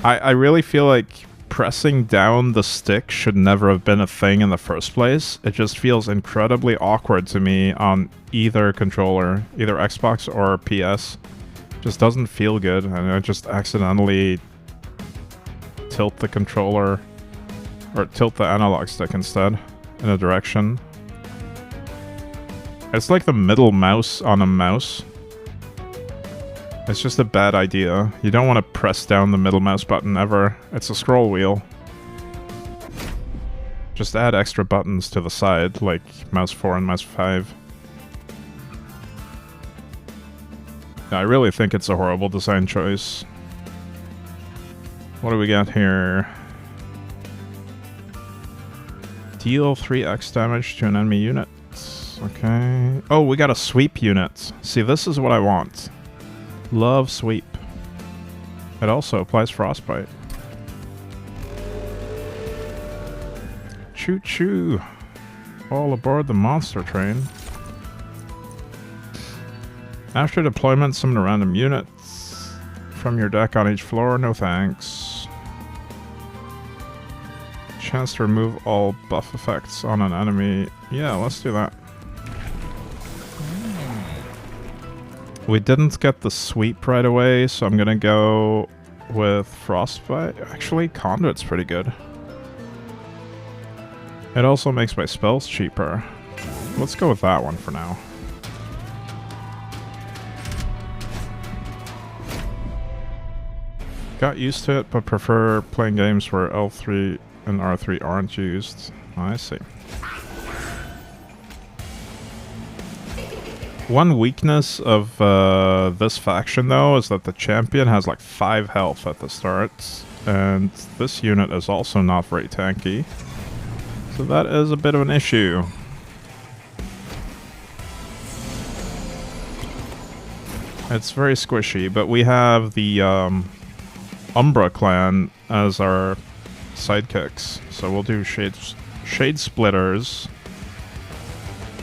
I really feel like pressing down the stick should never have been a thing in the first place. It just feels incredibly awkward to me on either controller, either Xbox or PS. Just doesn't feel good, and I just accidentally tilt the controller, or tilt the analog stick instead, in a direction. It's like the middle mouse on a mouse. It's just a bad idea. You don't want to press down the middle mouse button ever. It's a scroll wheel. Just add extra buttons to the side, like mouse 4 and mouse 5. Yeah, I really think it's a horrible design choice. What do we got here? Deal 3x damage to an enemy unit. Okay. Oh, we got a sweep unit. See, this is what I want. Love sweep. It also applies frostbite. Choo choo. All aboard the monster train. After deployment, summon a random unit from your deck on each floor. No thanks. Chance to remove all buff effects on an enemy. Yeah, let's do that. We didn't get the sweep right away, so I'm gonna go with frostbite. Actually, conduit's pretty good. It also makes my spells cheaper. Let's go with that one for now. Got used to it, but prefer playing games where L3 and R3 aren't used. I see. One weakness of this faction, though, is that the champion has like 5 health at the start, and this unit is also not very tanky. So that is a bit of an issue. It's very squishy, but we have the Umbra clan as our sidekicks. So we'll do shade splitters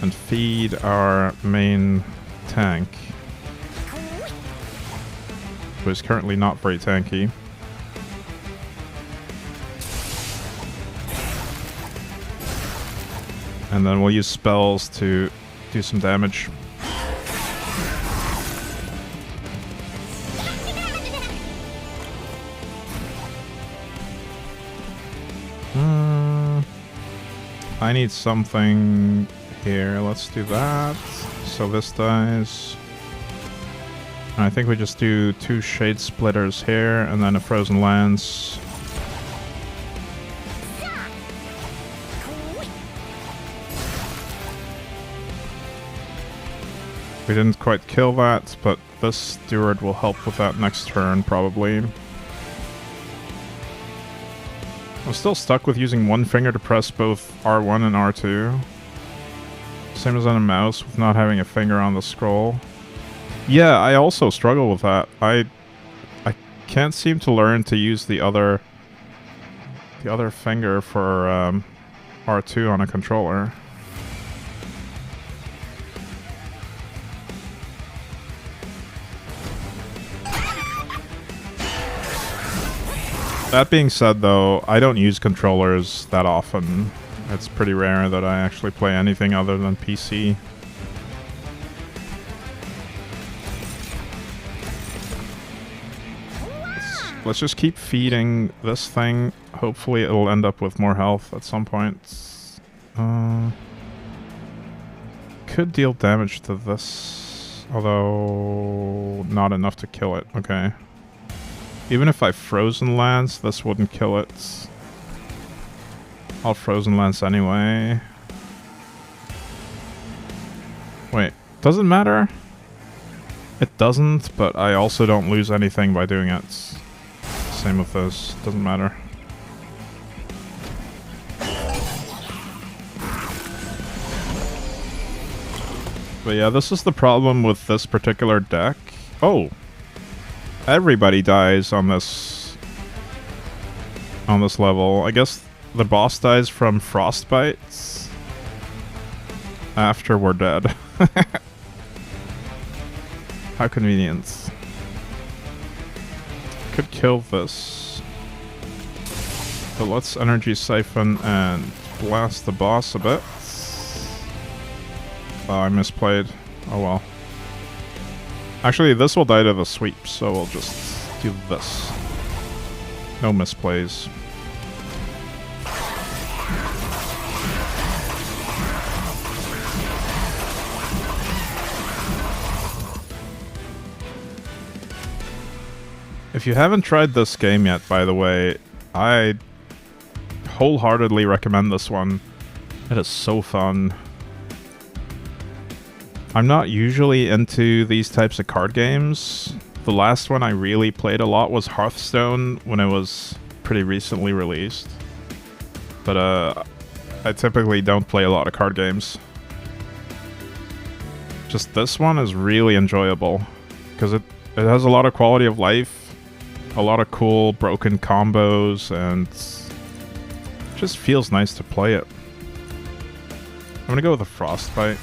and feed our main tank, who is currently not very tanky. And then we'll use spells to do some damage. I need something here. Let's do that. So this dies. And I think we just do 2 shade splitters here and then a frozen lance. We didn't quite kill that, but this steward will help with that next turn, probably. I'm still stuck with using one finger to press both R1 and R2. Same as on a mouse, with not having a finger on the scroll. Yeah, I also struggle with that. I can't seem to learn to use the other finger for R2 on a controller. That being said, though, I don't use controllers that often. It's pretty rare that I actually play anything other than PC. Let's just keep feeding this thing. Hopefully it'll end up with more health at some point. Could deal damage to this, although not enough to kill it. Okay. Even if I frozen lance, this wouldn't kill it. I'll frozen lance anyway. Wait, doesn't matter? It doesn't, but I also don't lose anything by doing it. Same with this, doesn't matter. But yeah, this is the problem with this particular deck. Oh! Everybody dies on this level. I guess the boss dies from frostbite after we're dead. How convenient. Could kill this. But let's energy siphon and blast the boss a bit. Oh, I misplayed. Oh well. Actually, this will die to the sweep, so we'll just do this. No misplays. If you haven't tried this game yet, by the way, I wholeheartedly recommend this one. It is so fun. I'm not usually into these types of card games. The last one I really played a lot was Hearthstone when it was pretty recently released. But I typically don't play a lot of card games. Just this one is really enjoyable because it has a lot of quality of life, a lot of cool broken combos, and just feels nice to play it. I'm gonna go with a Frostbite.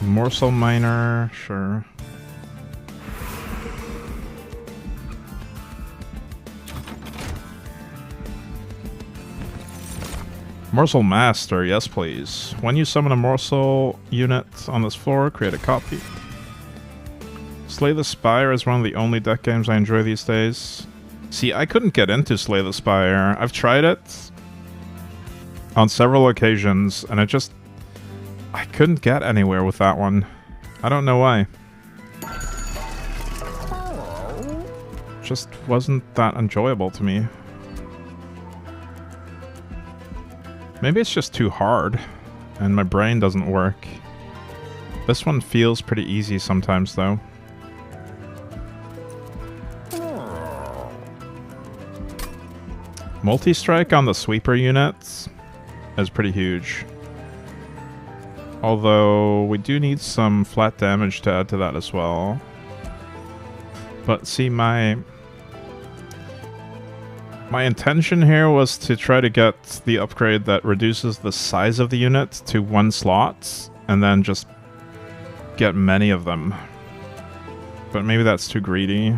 Morsel Miner, sure. Morsel Master, yes please. When you summon a Morsel unit on this floor, create a copy. Slay the Spire is one of the only deck games I enjoy these days. See, I couldn't get into Slay the Spire. I've tried it on several occasions, and I couldn't get anywhere with that one. I don't know why. Just wasn't that enjoyable to me. Maybe it's just too hard, and my brain doesn't work. This one feels pretty easy sometimes, though. Multi-strike on the sweeper units is pretty huge. Although, we do need some flat damage to add to that as well. But see, my intention here was to try to get the upgrade that reduces the size of the unit to 1 slot, and then just get many of them. But maybe that's too greedy.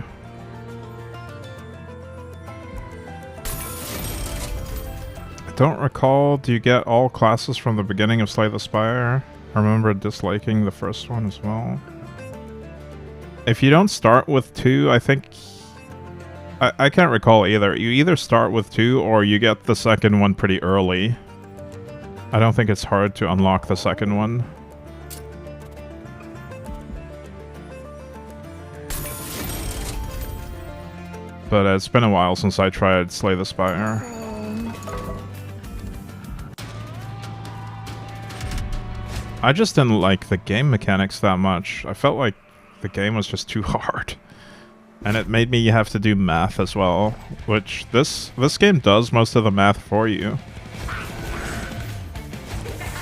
I don't recall, do you get all classes from the beginning of Slay the Spire? I remember disliking the first one as well. If you don't start with 2, I think... I can't recall either. You either start with 2 or you get the second one pretty early. I don't think it's hard to unlock the second one. But it's been a while since I tried Slay the Spire. I just didn't like the game mechanics that much. I felt like the game was just too hard. And it made me have to do math as well, which this game does most of the math for you.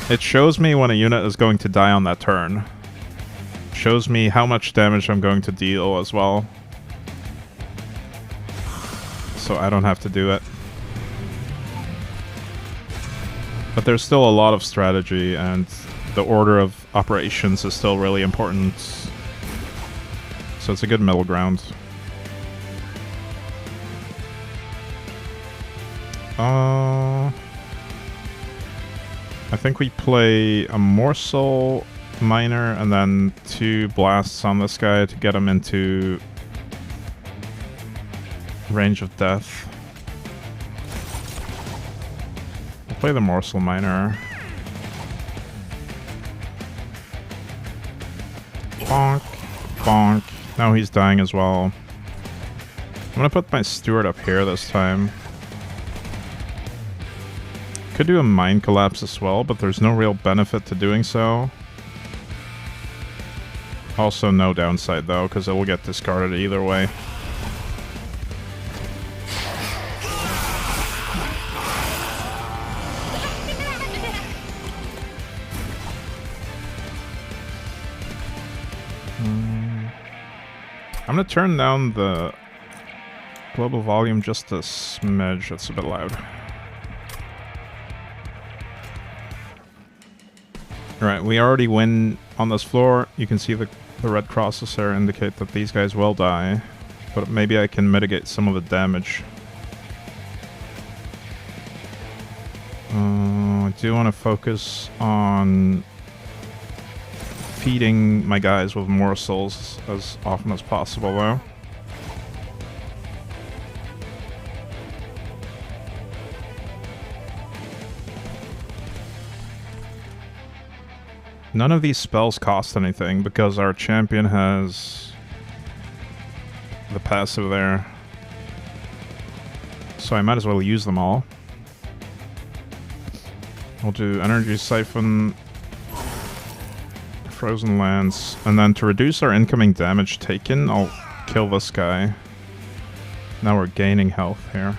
It shows me when a unit is going to die on that turn. It shows me how much damage I'm going to deal as well. So I don't have to do it. But there's still a lot of strategy, and the order of operations is still really important. So it's a good middle ground. I think we play a Morsel Miner and then 2 blasts on this guy to get him into range of death. We'll play the Morsel Miner. Bonk, bonk. Now he's dying as well. I'm gonna put my Steward up here this time. Could do a Mind Collapse as well, but there's no real benefit to doing so. Also no downside though, because it will get discarded either way. I'm gonna turn down the global volume just a smidge, it's a bit loud. Alright, we already win on this floor. You can see the red crosses there indicate that these guys will die. But maybe I can mitigate some of the damage. I do want to focus on feeding my guys with morsels as often as possible, though. None of these spells cost anything because our champion has the passive there. So I might as well use them all. I'll do Energy Siphon, Frozen Lance, and then to reduce our incoming damage taken, I'll kill this guy. Now we're gaining health here.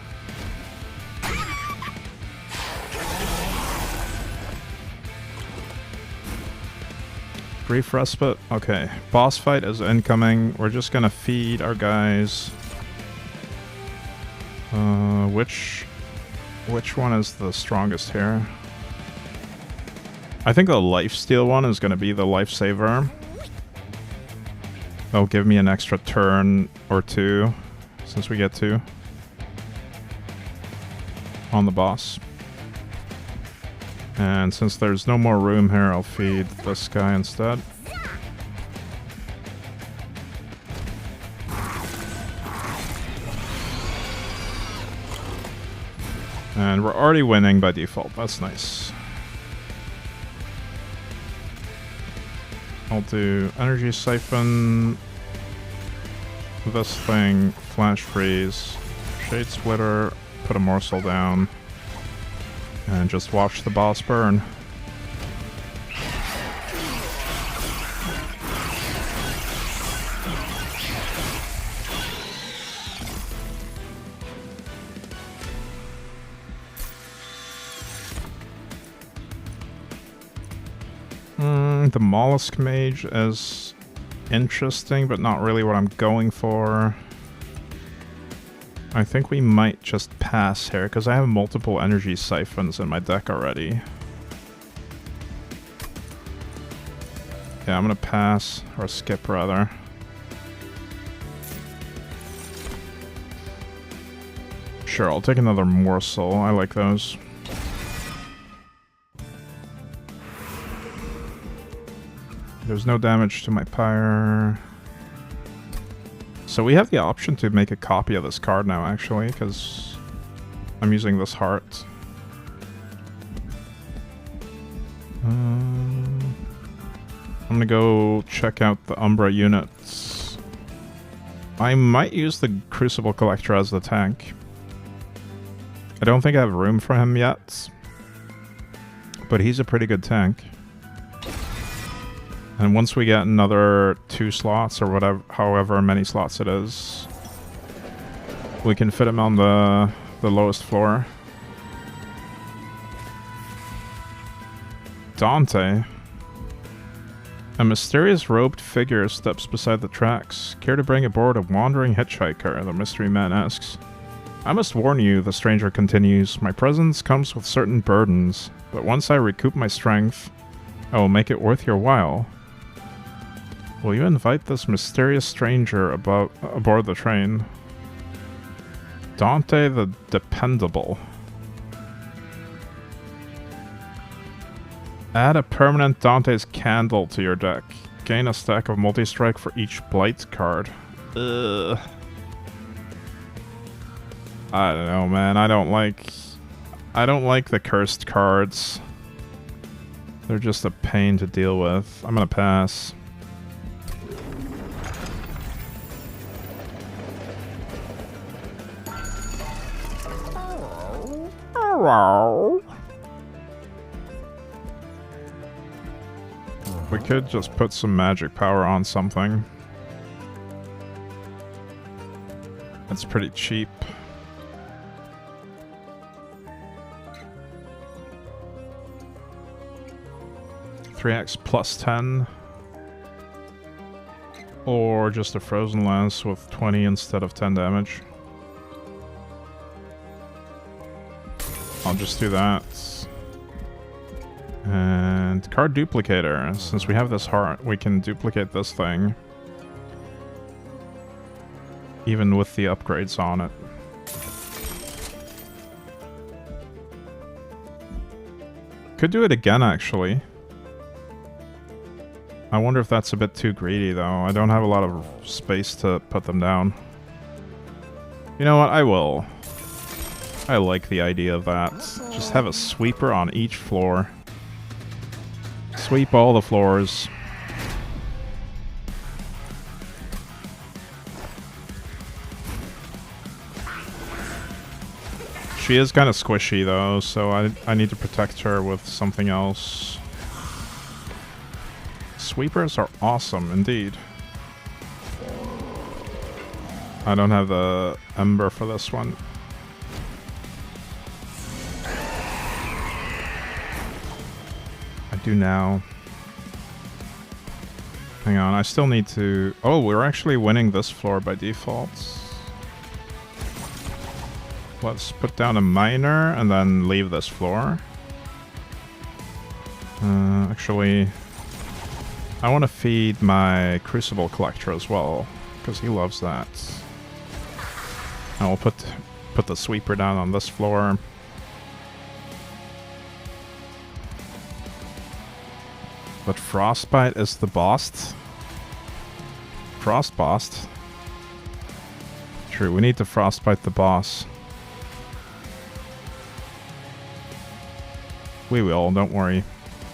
Brief respite. Okay, boss fight is incoming. We're just gonna feed our guys. Which one is the strongest here? I think the lifesteal one is gonna be the lifesaver. That'll give me an extra turn or two, since we get two on the boss. And since there's no more room here, I'll feed this guy instead. And we're already winning by default. That's nice. I'll do Energy Siphon, this thing, Flash Freeze, Shade Splitter, put a morsel down, and just watch the boss burn. The Mollusk Mage is interesting, but not really what I'm going for. I think we might just pass here, because I have multiple Energy Siphons in my deck already. Yeah, I'm gonna pass, or skip rather. Sure, I'll take another Morsel. I like those. There's no damage to my Pyre. So we have the option to make a copy of this card now, actually, because I'm using this heart. I'm gonna go check out the Umbra units. I might use the Crucible Collector as the tank. I don't think I have room for him yet, but he's a pretty good tank. And once we get another 2 slots, or whatever, however many slots it is, we can fit him on the lowest floor. Dante. A mysterious robed figure steps beside the tracks. Care to bring aboard a wandering hitchhiker? The mystery man asks. I must warn you, the stranger continues. My presence comes with certain burdens, but once I recoup my strength, I will make it worth your while. Will you invite this mysterious stranger aboard the train? Dante the Dependable. Add a permanent Dante's Candle to your deck. Gain a stack of multi-strike for each Blight card. Ugh. I don't know, man. I don't like the cursed cards. They're just a pain to deal with. I'm gonna pass. We could just put some magic power on something. It's pretty cheap. "3x plus 10. Or just a Frozen Lance with 20 instead of 10 damage. I'll just do that. And card duplicator. Since we have this heart, we can duplicate this thing. even with the upgrades on it. Could do it again, actually. I wonder if that's a bit too greedy, though. I don't have a lot of space to put them down. You know what? I will. I like the idea of that. Just have a sweeper on each floor. Sweep all the floors. She is kind of squishy, though, so I need to protect her with something else. Sweepers are awesome, indeed. I don't have the ember for this one. I do now. Hang on, I still need to... Oh, we're actually winning this floor by default. Let's put down a miner and then leave this floor. Actually, I want to feed my crucible collector as well, because he loves that. And we'll put the sweeper down on this floor. But Frostbite is the boss. Frostboss. True, we need to Frostbite the boss. We will, don't worry.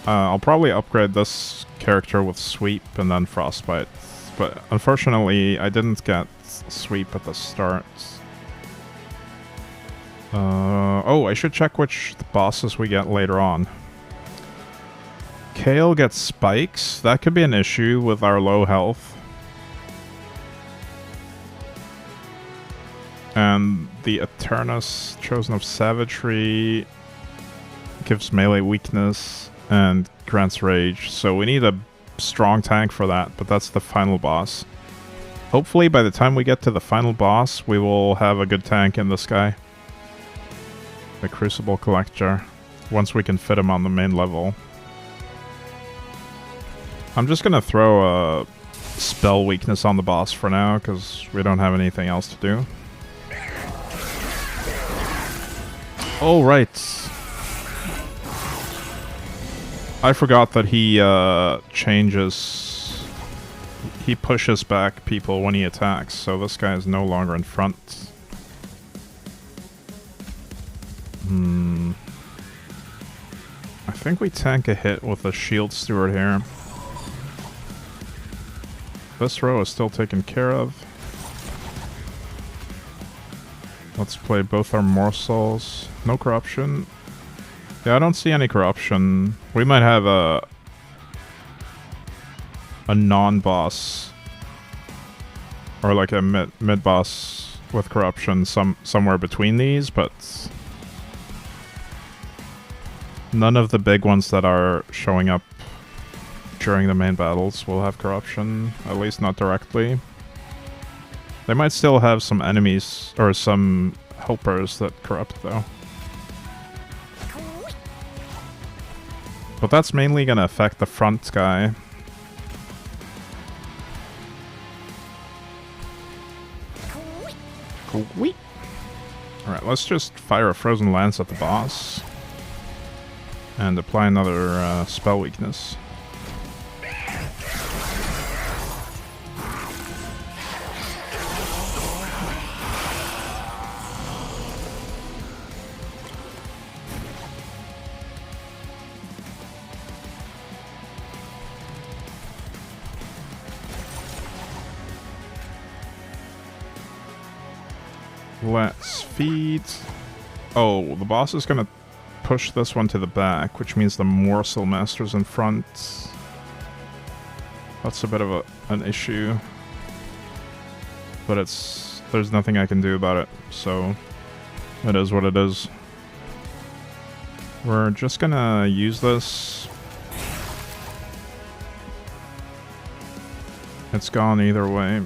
I'll probably upgrade this character with Sweep and then Frostbite. But unfortunately, I didn't get Sweep at the start. Oh, I should check which bosses we get later on. Kale gets spikes. That could be an issue with our low health. And the Eternus, Chosen of Savagery, gives melee weakness and grants rage. So we need a strong tank for that, but that's the final boss. Hopefully by the time we get to the final boss, we will have a good tank in this guy. The Crucible Collector, once we can fit him on the main level. I'm just gonna throw a spell weakness on the boss for now, because we don't have anything else to do. Oh, right. I forgot that he changes... He pushes back people when he attacks, so this guy is no longer in front. I think we tank a hit with a Shield Steward here. This row is still taken care of. Let's play both our Morsels. No corruption. Yeah, I don't see any corruption. We might have a non-boss. Or like a mid-boss with corruption somewhere between these, but... None of the big ones that are showing up during the main battles will have corruption, at least not directly. They might still have some enemies, or some helpers that corrupt, though. But that's mainly gonna affect the front guy. Alright, let's just fire a Frozen Lance at the boss. And apply another spell weakness. Let's feed... Oh, the boss is gonna push this one to the back, which means the Morsel Master's in front. That's a bit of an issue. But there's nothing I can do about it, so it is what it is. We're just gonna use this. It's gone either way.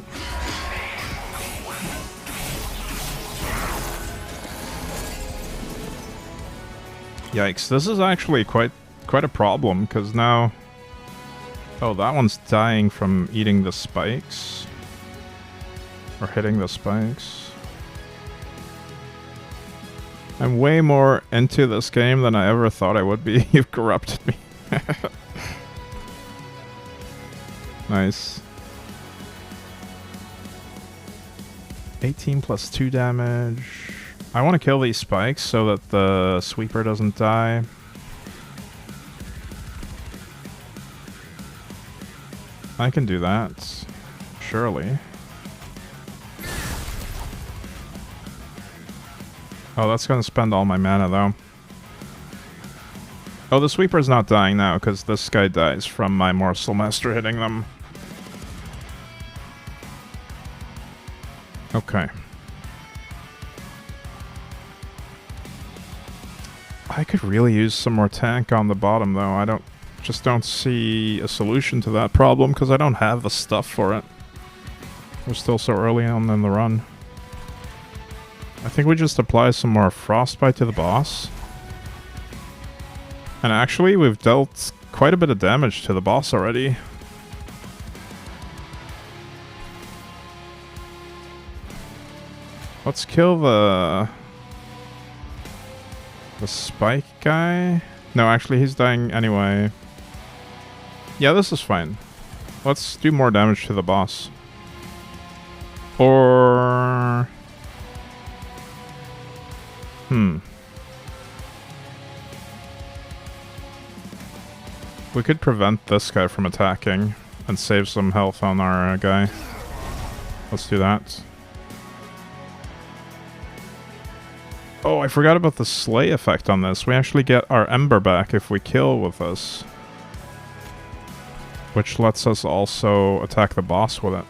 Yikes, this is actually quite a problem, because now... Oh, that one's dying from eating the spikes. Or hitting the spikes. I'm way more into this game than I ever thought I would be. You've corrupted me. Nice. 18 plus 2 damage. I want to kill these spikes so that the sweeper doesn't die. I can do that. Surely. Oh, that's gonna spend all my mana, though. Oh, the sweeper's not dying now, because this guy dies from my Morsel Master hitting them. Okay. I could really use some more tank on the bottom, though. I just don't see a solution to that problem, because I don't have the stuff for it. We're still so early on in the run. I think we just apply some more frostbite to the boss. And actually, we've dealt quite a bit of damage to the boss already. Let's kill the spike guy. No, actually, he's dying anyway. Yeah, this is fine. Let's do more damage to the boss. Or... We could prevent this guy from attacking and save some health on our guy. Let's do that. Oh, I forgot about the slay effect on this. We actually get our ember back if we kill with this. Which lets us also attack the boss with it.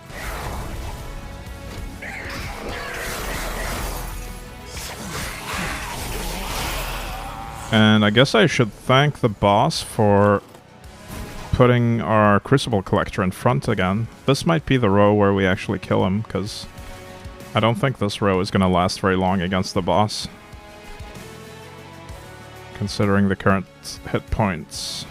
And I guess I should thank the boss for putting our Crucible Collector in front again. This might be the row where we actually kill him, because I don't think this row is going to last very long against the boss. Considering the current hit points.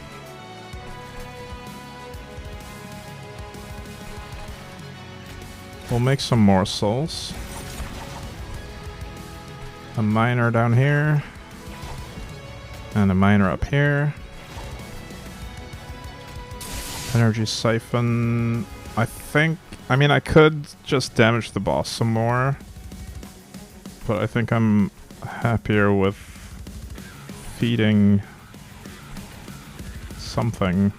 We'll make some morsels. A miner down here. And a miner up here. Energy siphon. I mean, I could just damage the boss some more. But I think I'm happier with feeding something.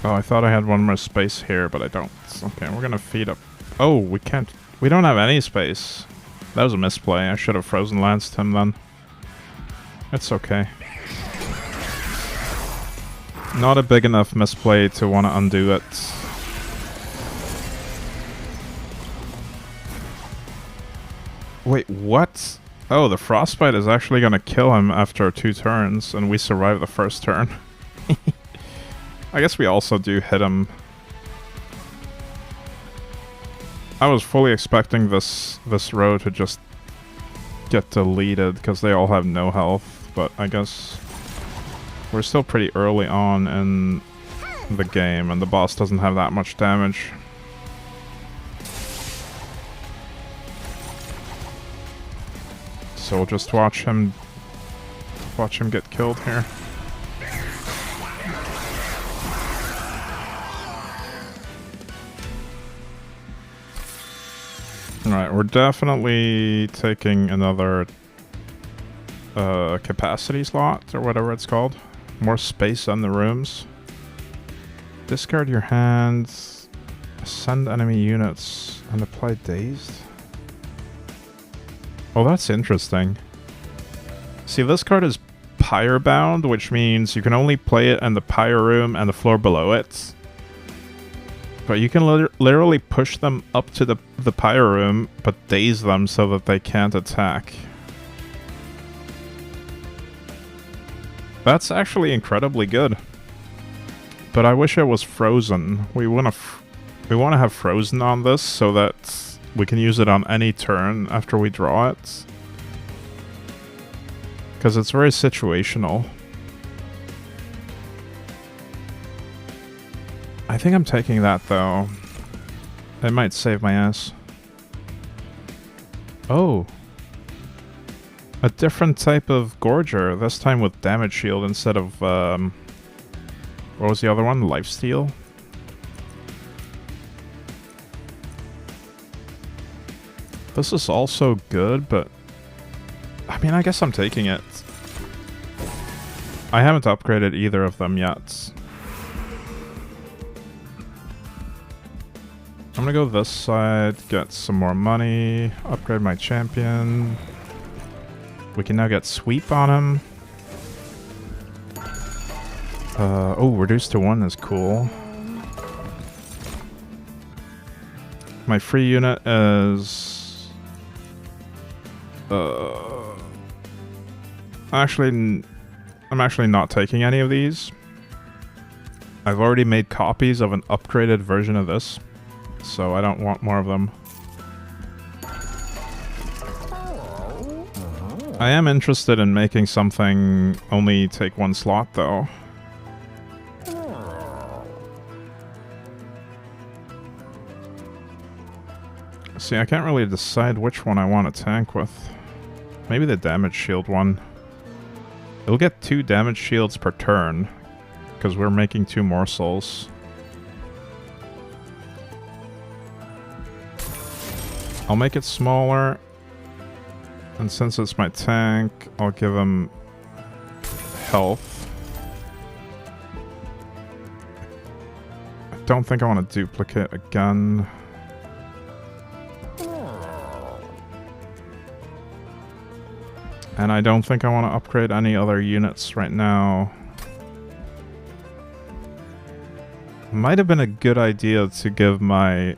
Oh, I thought I had one more space here, but I don't. Okay, we're gonna feed up. Oh, we can't. We don't have any space. That was a misplay. I should have frozen lanced him then. It's okay. Not a big enough misplay to want to undo it. Wait, what? Oh, the frostbite is actually gonna kill him after 2 turns, and we survive the first turn. I guess we also do hit him. I was fully expecting this row to just get deleted, because they all have no health, but I guess we're still pretty early on in the game, and the boss doesn't have that much damage. So we'll just watch him get killed here. Alright, we're definitely taking another capacity slot, or whatever it's called. More space in the rooms. Discard your hands, send enemy units, and apply dazed. Oh, that's interesting. See, this card is pyre bound, which means you can only play it in the pyre room and the floor below it. But you can literally push them up to the pyre room, but daze them so that they can't attack. That's actually incredibly good. But I wish it was frozen. We want to have frozen on this so that we can use it on any turn after we draw it. Because it's very situational. I think I'm taking that, though. It might save my ass. Oh. A different type of Gorger, this time with damage shield instead of, what was the other one? Lifesteal? This is also good, but... I mean, I guess I'm taking it. I haven't upgraded either of them yet. I'm gonna go this side, get some more money, upgrade my champion. We can now get sweep on him. Oh, reduced to 1 is cool. My free unit is... I'm actually not taking any of these. I've already made copies of an upgraded version of this, so I don't want more of them. I am interested in making something only take 1 slot, though. See, I can't really decide which one I want to tank with. Maybe the damage shield one. It'll get 2 damage shields per turn, because we're making 2 morsels. I'll make it smaller. And since it's my tank, I'll give him health. I don't think I want to duplicate a gun. And I don't think I want to upgrade any other units right now. Might have been a good idea to give my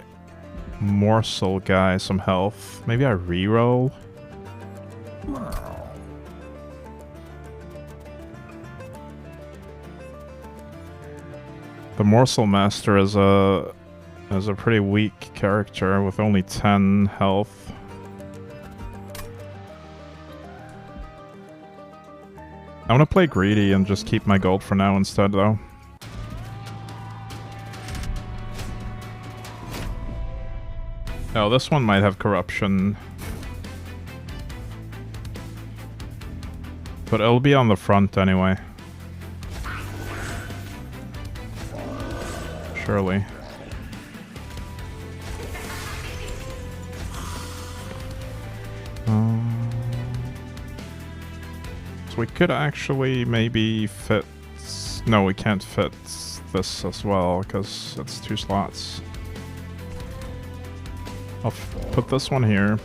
morsel guy some health. Maybe I reroll. The Morsel Master is a pretty weak character with only 10 health. I'm gonna play greedy and just keep my gold for now instead, though. Oh, this one might have corruption. But it'll be on the front anyway. Surely. So we could actually maybe fit... No, we can't fit this as well, because it's 2 slots. I'll put this one here.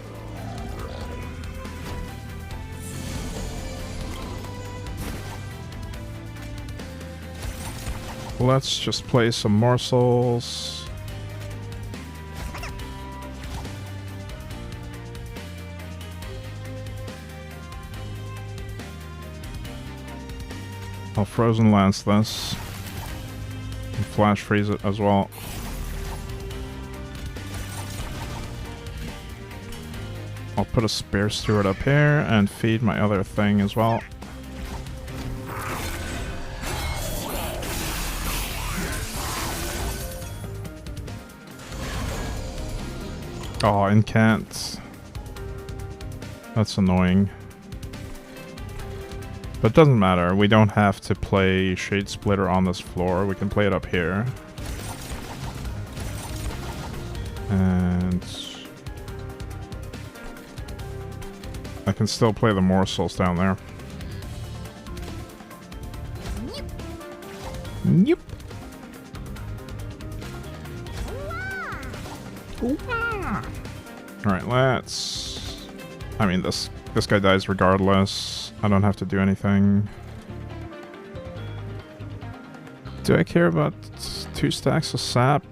Let's just play some morsels. I'll frozen lance this. And flash freeze it as well. I'll put a Spear Steward up here and feed my other thing as well. Oh, incant. That's annoying. But it doesn't matter. We don't have to play Shade Splitter on this floor. We can play it up here. And I can still play the morsels down there. Yep. Alright, let's... I mean, this guy dies regardless. I don't have to do anything. Do I care about 2 stacks of sap?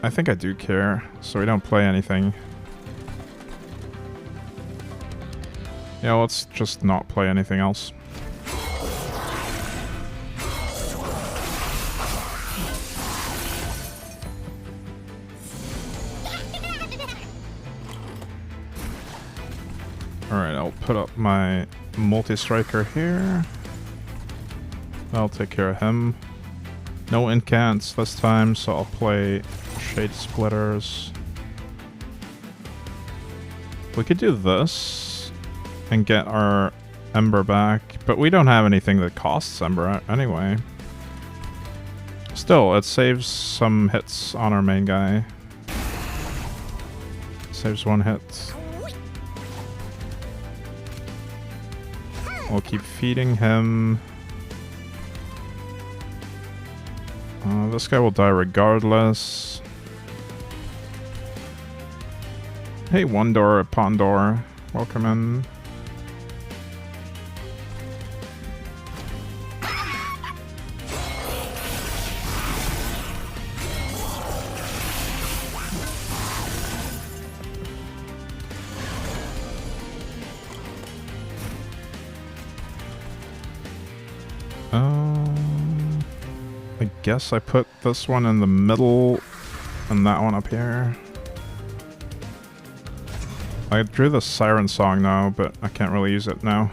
I think I do care, so we don't play anything. Yeah, let's just not play anything else. Alright, I'll put up my multi-striker here. I'll take care of him. No incants this time, so I'll play Shade Splitters. We could do this and get our Ember back, but we don't have anything that costs Ember anyway. Still, it saves some hits on our main guy. Saves one hit. We'll keep feeding him. This guy will die regardless. Hey, Wondor, Pondor. Welcome in. I guess I put this one in the middle and that one up here. I drew the Siren Song now, but I can't really use it now.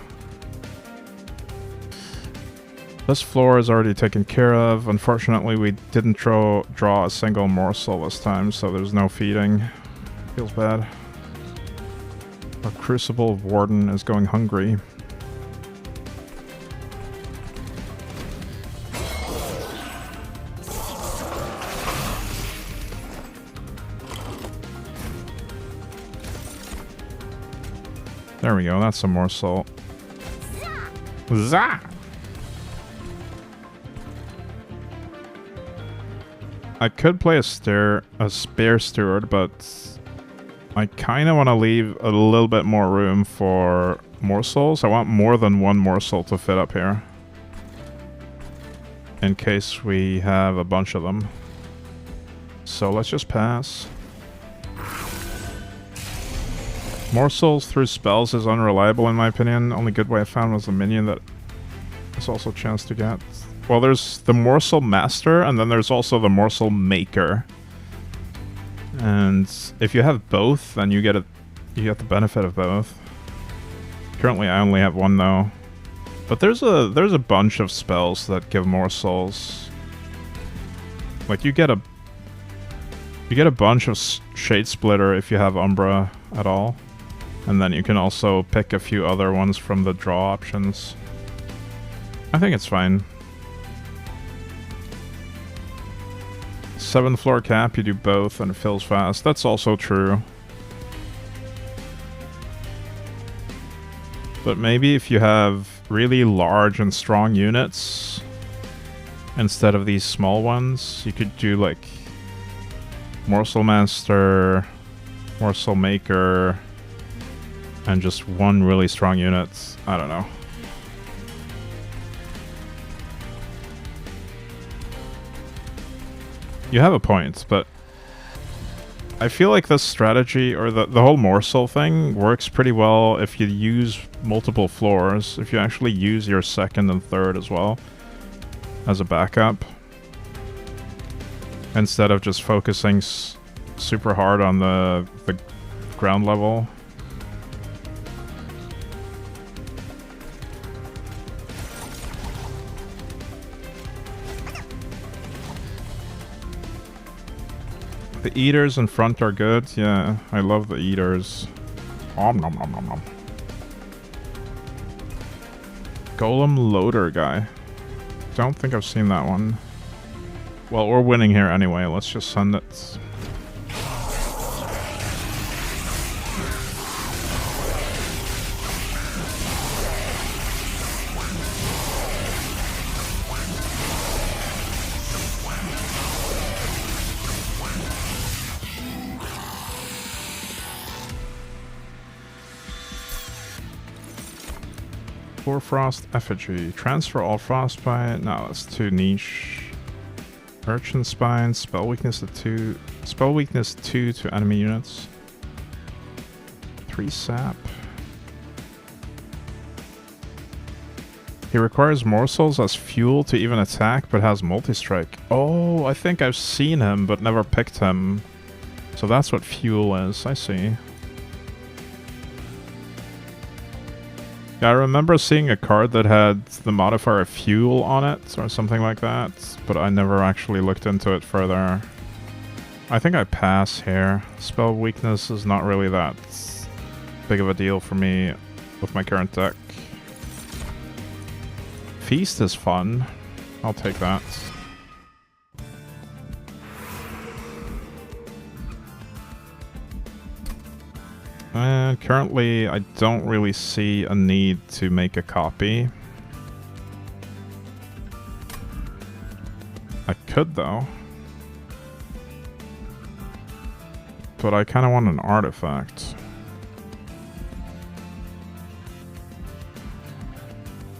This floor is already taken care of. Unfortunately, we didn't draw a single morsel this time, so there's no feeding. Feels bad. Our Crucible Warden is going hungry. There we go, that's a morsel. Zah! I could play a spare steward, but I kind of want to leave a little bit more room for morsels. I want more than one morsel to fit up here, in case we have a bunch of them. So let's just pass. Morsels through spells is unreliable in my opinion. Only good way I found was a minion that is also a chance to get. Well, there's the Morsel Master, and then there's also the Morsel Maker. And if you have both, then you get the benefit of both. Currently, I only have one though. But there's a bunch of spells that give morsels. Like you get a bunch of Shade Splitter if you have Umbra at all. And then you can also pick a few other ones from the draw options. I think it's fine. 7th floor cap, you do both and it fills fast. That's also true. But maybe if you have really large and strong units, instead of these small ones, you could do like Morsel Master, Morsel Maker, and just one really strong unit. I don't know. You have a point, but I feel like this strategy, or the whole morsel thing, works pretty well if you use multiple floors, if you actually use your second and third as well as a backup, instead of just focusing super hard on the ground level. The eaters in front are good. Yeah, I love the eaters. Nom nom nom nom nom. Golem loader guy. Don't think I've seen that one. Well, we're winning here anyway. Let's just send it. Frost Effigy. Transfer all frostbite. No, that's too niche. Urchin Spine. Spell weakness to 2. Spell weakness 2 to enemy units. 3 sap. He requires morsels as fuel to even attack, but has multi-strike. Oh, I think I've seen him, but never picked him. So that's what fuel is. I see. Yeah, I remember seeing a card that had the modifier fuel on it, or something like that, but I never actually looked into it further. I think I pass here. Spell weakness is not really that big of a deal for me with my current deck. Feast is fun. I'll take that. And currently, I don't really see a need to make a copy. I could, though. But I kind of want an artifact.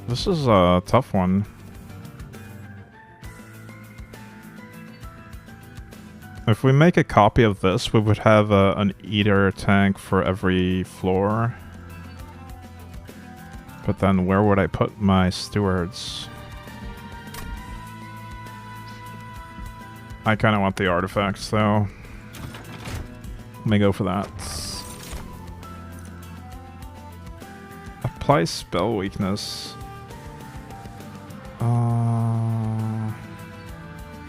This is a tough one. If we make a copy of this, we would have an eater tank for every floor. But then where would I put my stewards? I kind of want the artifacts, though. Let me go for that. Apply spell weakness.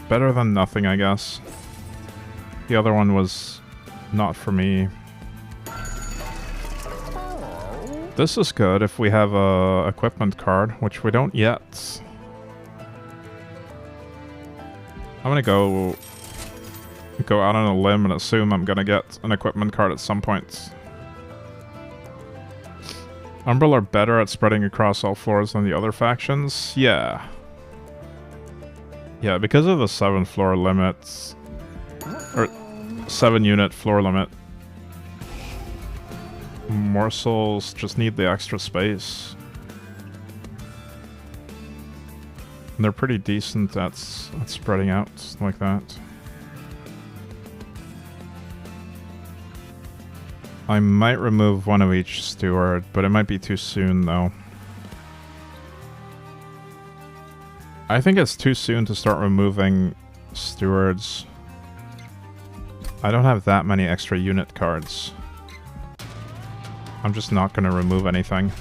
Better than nothing, I guess. The other one was not for me. This is good if we have a equipment card, which we don't yet. I'm gonna go out on a limb and assume I'm gonna get an equipment card at some point. Umbral are better at spreading across all floors than the other factions? Yeah. Yeah, because of the 7 floor limits. Or 7 unit floor limit. Morsels just need the extra space. And they're pretty decent at spreading out like that. I might remove one of each steward, but it might be too soon though. I think it's too soon to start removing stewards. I don't have that many extra unit cards. I'm just not going to remove anything.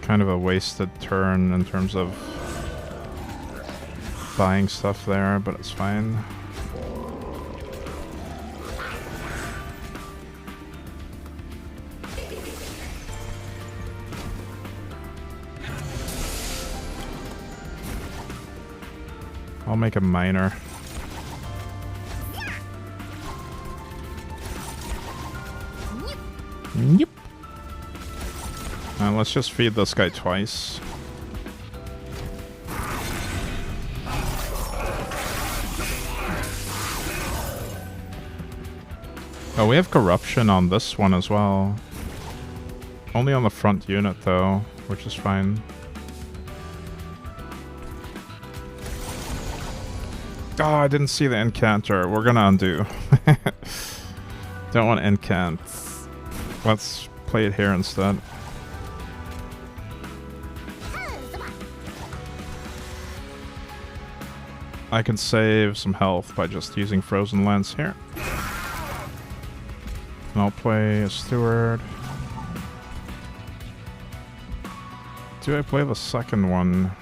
Kind of a wasted turn in terms of buying stuff there, but it's fine. I'll make a miner. Yep. And let's just feed this guy twice. Oh, we have corruption on this one as well. Only on the front unit though, which is fine. Oh, I didn't see the incanter. We're gonna undo. Don't want incant. Let's play it here instead. I can save some health by just using Frozen Lens here. And I'll play a steward. Do I play the second one?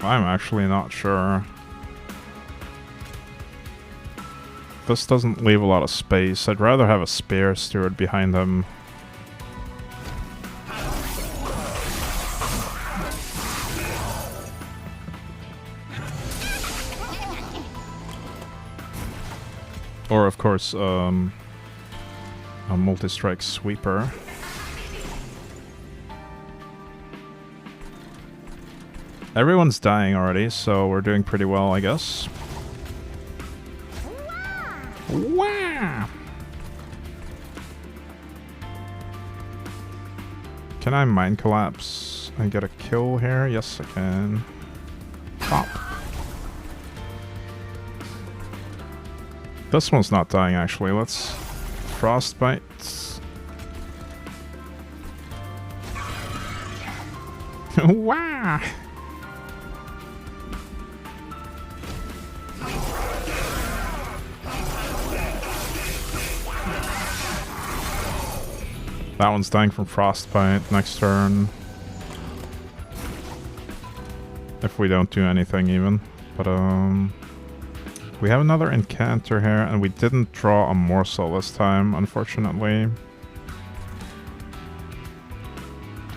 I'm actually not sure. This doesn't leave a lot of space. I'd rather have a spare steward behind him. Or, of course, a multi-strike sweeper. Everyone's dying already, so we're doing pretty well, I guess. Wow! Can I mind collapse and get a kill here? Yes, I can. Pop. This one's not dying, actually. Let's frostbite. Wow! That one's dying from frostbite next turn. If we don't do anything even. But we have another incanter here, and we didn't draw a morsel this time, unfortunately.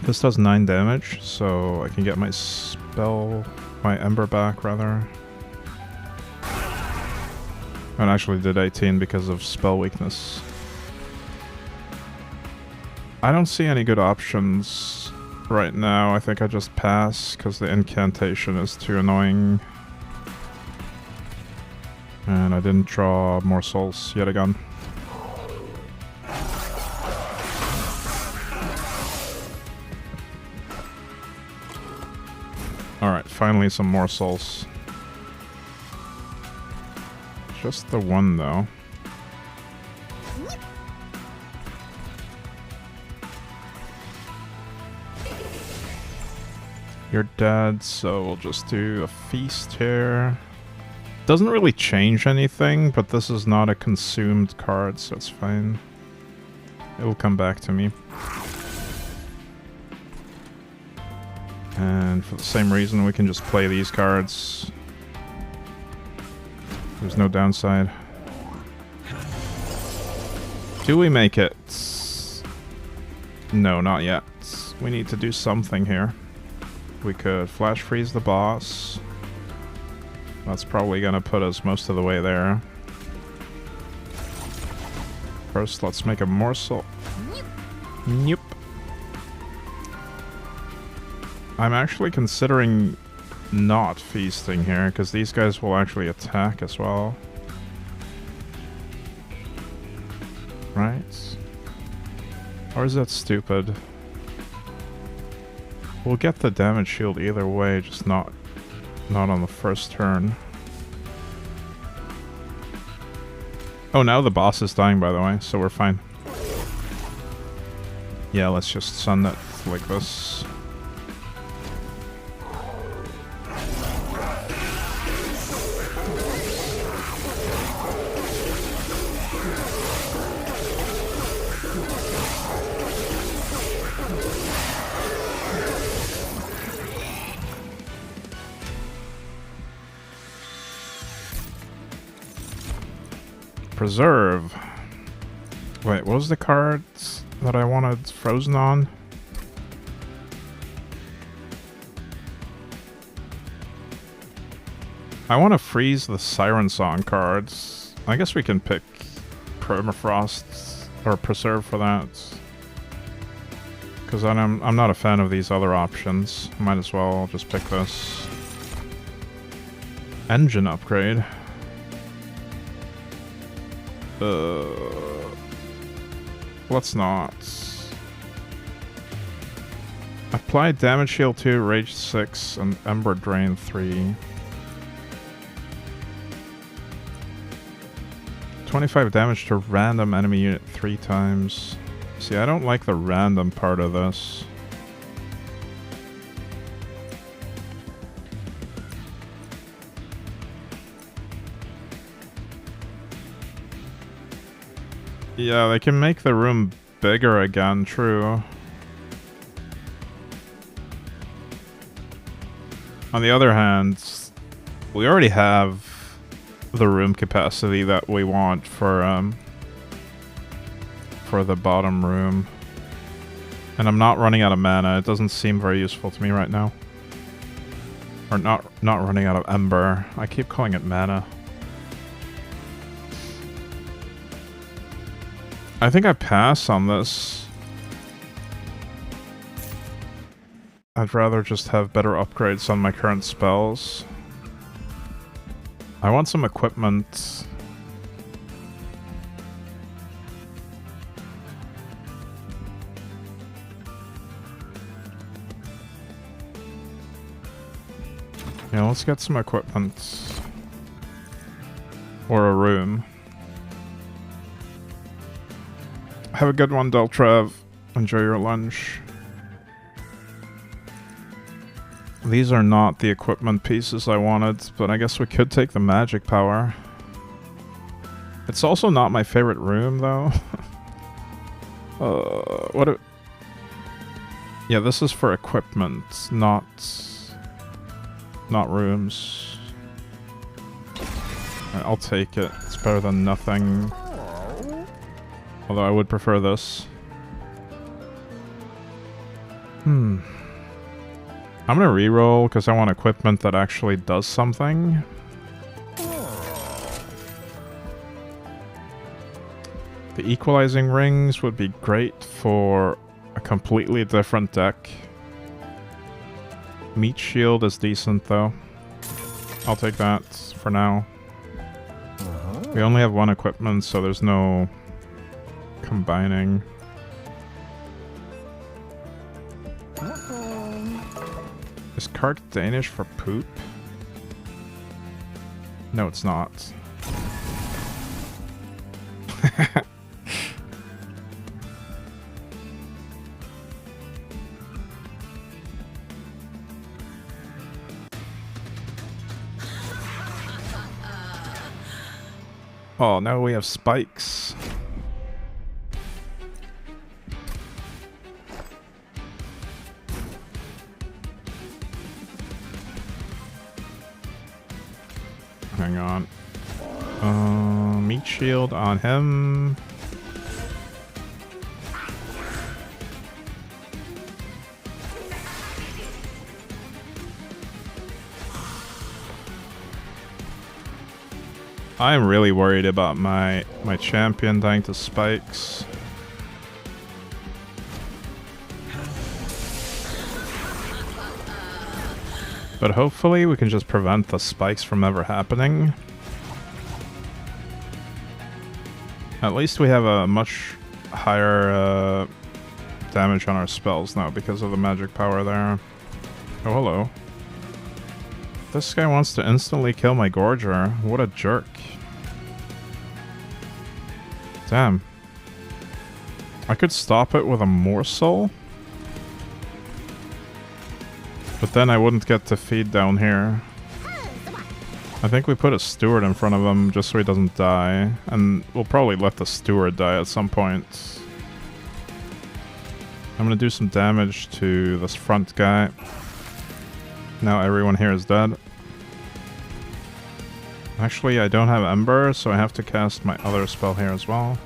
This does 9 damage, so I can get my spell, my ember back rather. And actually did 18 because of spell weakness. I don't see any good options right now. I think I just pass because the incantation is too annoying. And I didn't draw Morsels yet again. Alright, finally some Morsels. Just the one though. You're dead, so we'll just do a feast here. Doesn't really change anything, but this is not a consumed card, so it's fine. It will come back to me. And for the same reason, we can just play these cards. There's no downside. Do we make it? No, not yet. We need to do something here. We could flash freeze the boss. That's probably gonna put us most of the way there. First, let's make a morsel. Nope. I'm actually considering not feasting here, because these guys will actually attack as well. Right? Or is that stupid? We'll get the damage shield either way, just not on the first turn. Oh, now the boss is dying, by the way, so we're fine. Yeah, let's just sun it like this. Preserve. Wait, what was the card that I wanted frozen on? I want to freeze the Siren Song cards. I guess we can pick Permafrost or Preserve for that. Because I'm not a fan of these other options. Might as well just pick this. Engine upgrade. Let's not. Apply damage shield 2, rage 6, and ember drain 3. 25 damage to random enemy unit 3 times. See, I don't like the random part of this. Yeah, they can make the room bigger again, true. On the other hand, we already have the room capacity that we want for the bottom room. And I'm not running out of mana. It doesn't seem very useful to me right now. Or not running out of ember. I keep calling it mana. I think I pass on this. I'd rather just have better upgrades on my current spells. I want some equipment. Yeah, let's get some equipment. Or a room. Have a good one, Deltrev. Enjoy your lunch. These are not the equipment pieces I wanted, but I guess we could take the magic power. It's also not my favorite room, though. What? Yeah, this is for equipment, not rooms. Alright, I'll take it. It's better than nothing. Although I would prefer this. I'm gonna reroll because I want equipment that actually does something. The equalizing rings would be great for a completely different deck. Meat shield is decent though. I'll take that for now. We only have one equipment, so there's no combining. Is Kark Danish for poop? No, it's not. Oh, now we have spikes. Hang on. Meat shield on him. I'm really worried about my champion dying to spikes. But hopefully we can just prevent the spikes from ever happening. At least we have a much higher damage on our spells now because of the magic power there. Oh, hello. This guy wants to instantly kill my Gorger. What a jerk. Damn. I could stop it with a Morsel. But then I wouldn't get to feed down here. I think we put a steward in front of him just so he doesn't die. And we'll probably let the steward die at some point. I'm gonna do some damage to this front guy. Now everyone here is dead. Actually, I don't have Ember, so I have to cast my other spell here as well.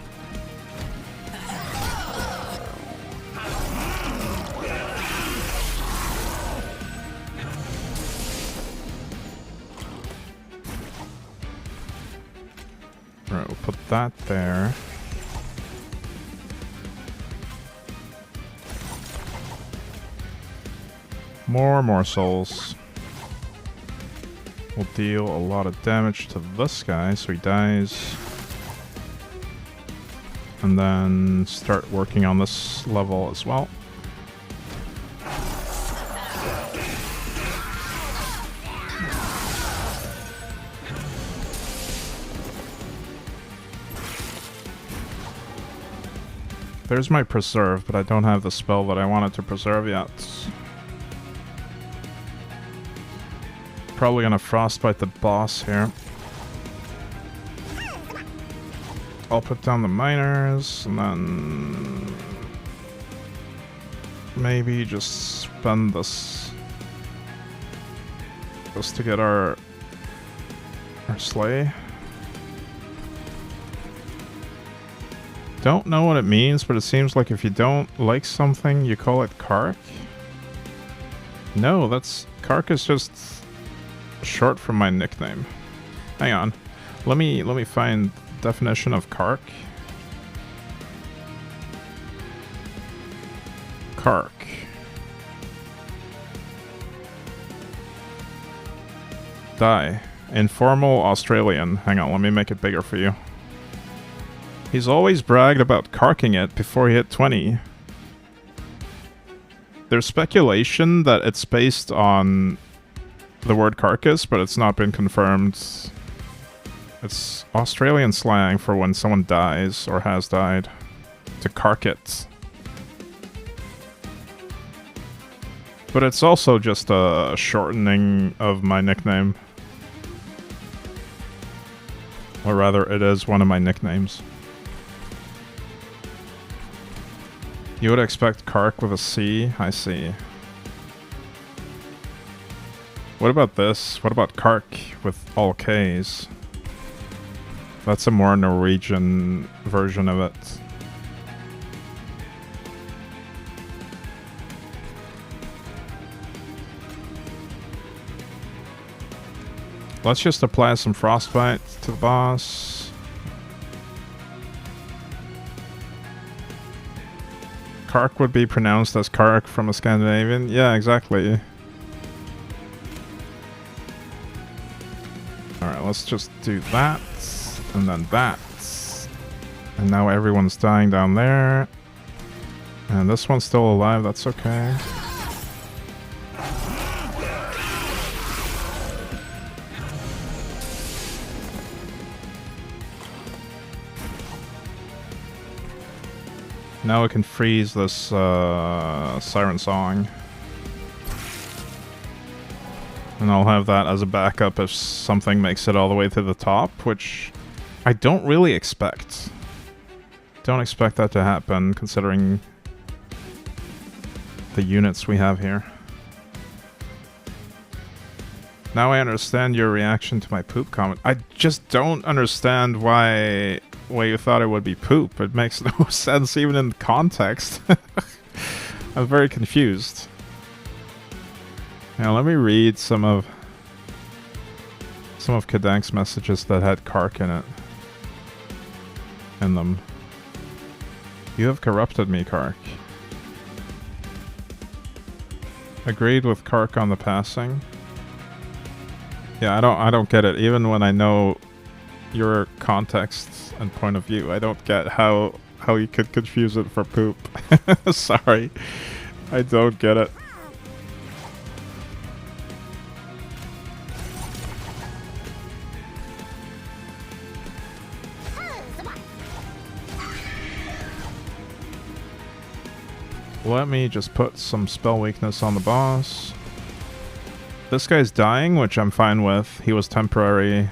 Alright, we'll put that there. More morsels. We'll deal a lot of damage to this guy so he dies. And then start working on this level as well. There's my preserve, but I don't have the spell that I wanted to preserve yet. Probably gonna frostbite the boss here. I'll put down the miners, and then maybe just spend this just to get our sleigh. Don't know what it means, but it seems like if you don't like something, you call it Kark. No, that's Kark is just short for my nickname. Hang on. Let me find definition of Kark. Kark. Die. Informal Australian. Hang on, let me make it bigger for you. He's always bragged about karking it before he hit 20. There's speculation that it's based on the word carcass, but it's not been confirmed. It's Australian slang for when someone dies or has died. To kark it. But it's also just a shortening of my nickname. Or rather, it is one of my nicknames. You would expect Kark with a C? I see. What about this? What about Kark with all Ks? That's a more Norwegian version of it. Let's just apply some frostbite to the boss. Kark would be pronounced as Kark from a Scandinavian. Yeah, exactly. Alright, let's just do that. And then that. And now everyone's dying down there. And this one's still alive, that's okay. Now we can freeze this siren song. And I'll have that as a backup if something makes it all the way to the top, which I don't really expect. Don't expect that to happen, considering the units we have here. Now I understand your reaction to my poop comment. I just don't understand why you thought it would be poop. It makes no sense even in context. I'm very confused. Now let me read some of Kadank's messages that had Kark in them. You have corrupted me, Kark. Agreed with Kark on the passing. Yeah, I don't get it. Even when I know your context and point of view, I don't get how you could confuse it for poop. Sorry. I don't get it. Let me just put some spell weakness on the boss. This guy's dying, which I'm fine with. He was temporary.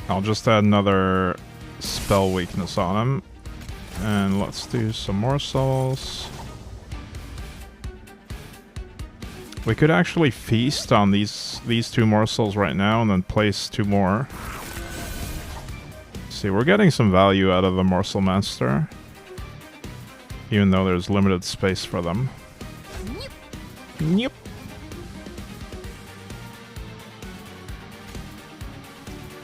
I'll just add another spell weakness on him. And let's do some morsels. We could actually feast on these two morsels right now and then place two more. See, we're getting some value out of the morsel master, even though there's limited space for them. Yep.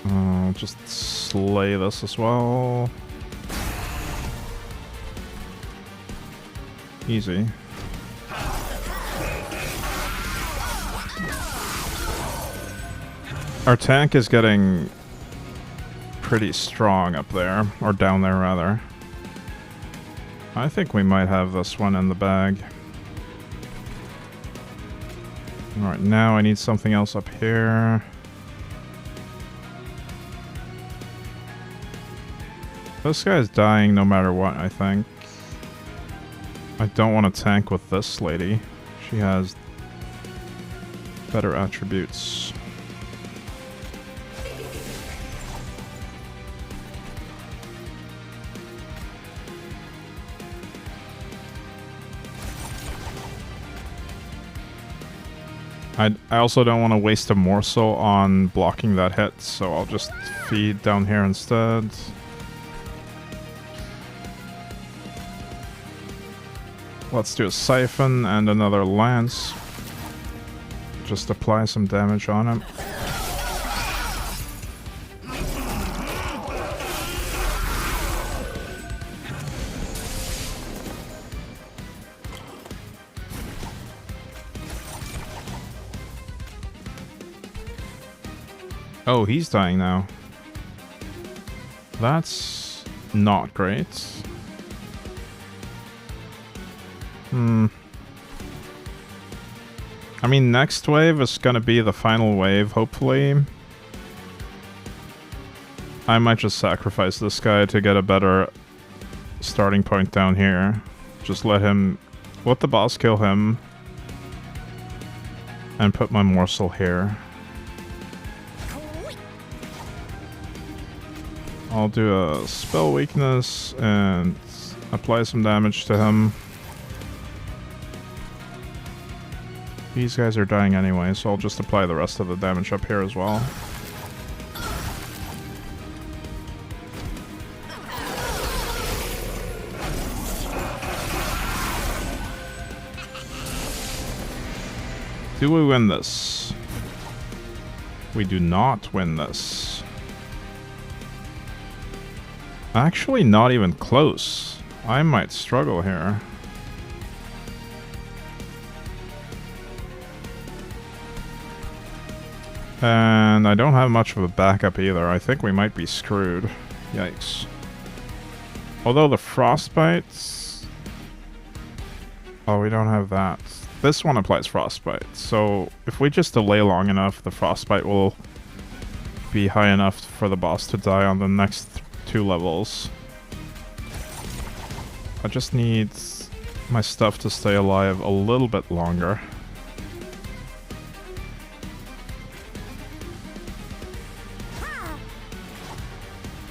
I'll just slay this as well. Easy. Our tank is getting pretty strong up there, or down there rather. I think we might have this one in the bag. Alright, now I need something else up here. This guy's dying no matter what, I think. I don't want to tank with this lady. She has better attributes. I also don't want to waste a morsel on blocking that hit, so I'll just feed down here instead. Let's do a siphon and another lance. Just apply some damage on him. Oh, he's dying now. That's not great. I mean, next wave is gonna be the final wave, hopefully. I might just sacrifice this guy to get a better starting point down here. Just let the boss kill him. And put my morsel here. I'll do a spell weakness and apply some damage to him. These guys are dying anyway, so I'll just apply the rest of the damage up here as well. Do we win this? We do not win this. Actually, not even close. I might struggle here. And I don't have much of a backup either. I think we might be screwed. Yikes. Although the frostbites... Oh, we don't have that. This one applies frostbite, so if we just delay long enough, the frostbite will be high enough for the boss to die on the next 2 levels. I just need my stuff to stay alive a little bit longer.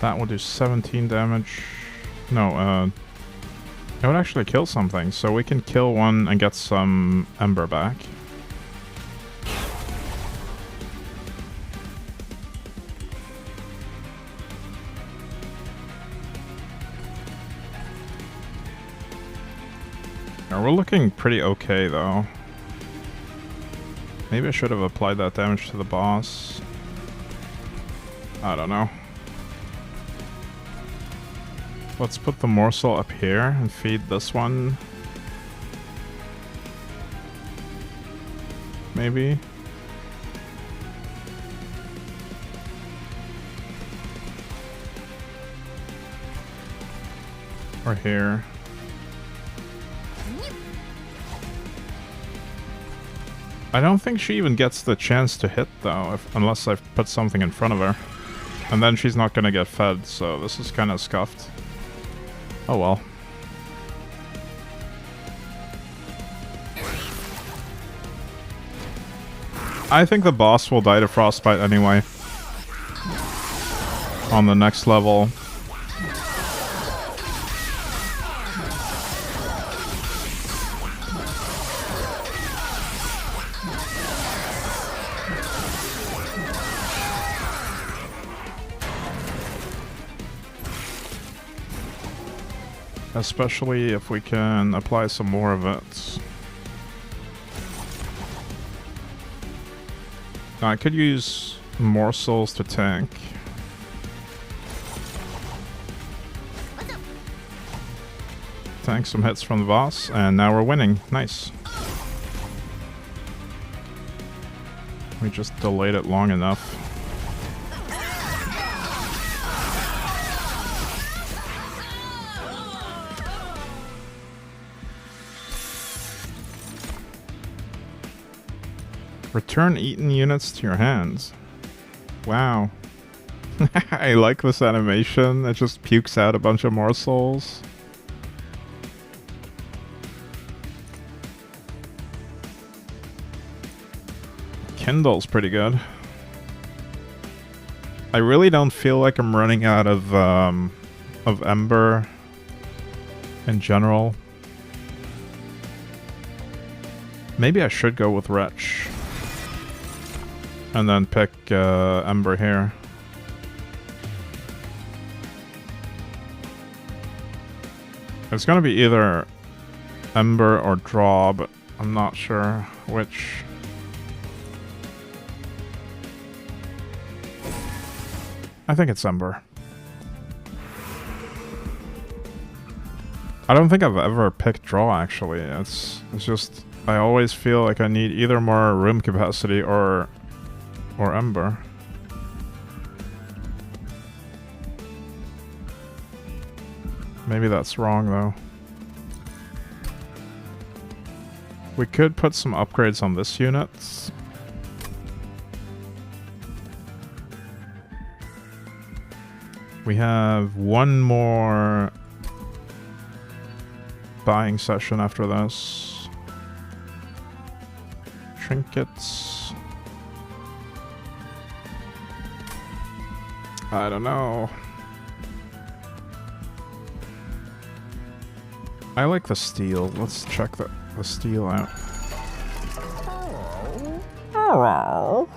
That will do 17 damage. No, it would actually kill something, so we can kill one and get some ember back. Now, we're looking pretty okay, though. Maybe I should have applied that damage to the boss. I don't know. Let's put the morsel up here and feed this one. Maybe. Or here. I don't think she even gets the chance to hit, though, unless I've put something in front of her. And then she's not gonna get fed, so this is kind of scuffed. Oh well. I think the boss will die to frostbite anyway. On the next level. Especially if we can apply some more of it. Now, I could use morsels to tank. Tank some hits from the boss, and now we're winning. Nice. We just delayed it long enough. Return eaten units to your hands. Wow. I like this animation. It just pukes out a bunch of morsels. Kindle's pretty good. I really don't feel like I'm running out of Ember in general. Maybe I should go with Wretch. And then pick Ember here. It's gonna be either Ember or Draw, but I'm not sure which. I think it's Ember. I don't think I've ever picked Draw, actually. It's just, I always feel like I need either more room capacity or Ember. Maybe that's wrong, though. We could put some upgrades on this unit. We have one more buying session after this. Trinkets. I don't know. I like the steel. Let's check the steel out. Hello.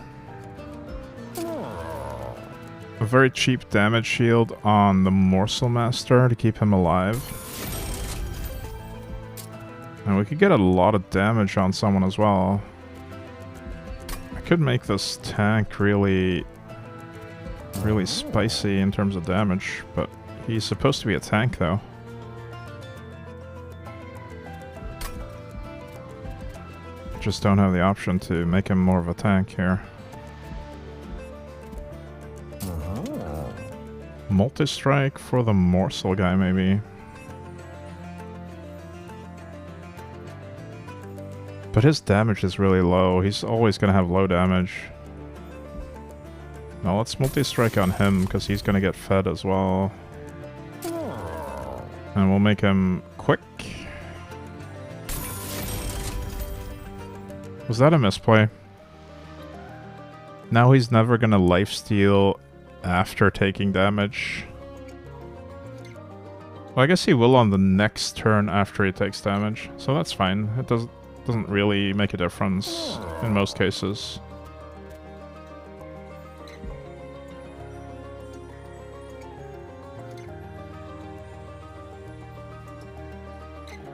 A very cheap damage shield on the Morsel Master to keep him alive. And we could get a lot of damage on someone as well. I could make this tank really spicy in terms of damage, but he's supposed to be a tank though. Just don't have the option to make him more of a tank here. Multi-strike for the Morsel guy, maybe. But his damage is really low. He's always going to have low damage. Now let's multi-strike on him, because he's going to get fed as well. And we'll make him quick. Was that a misplay? Now he's never gonna lifesteal after taking damage. Well, I guess he will on the next turn after he takes damage, so that's fine. It doesn't really make a difference in most cases.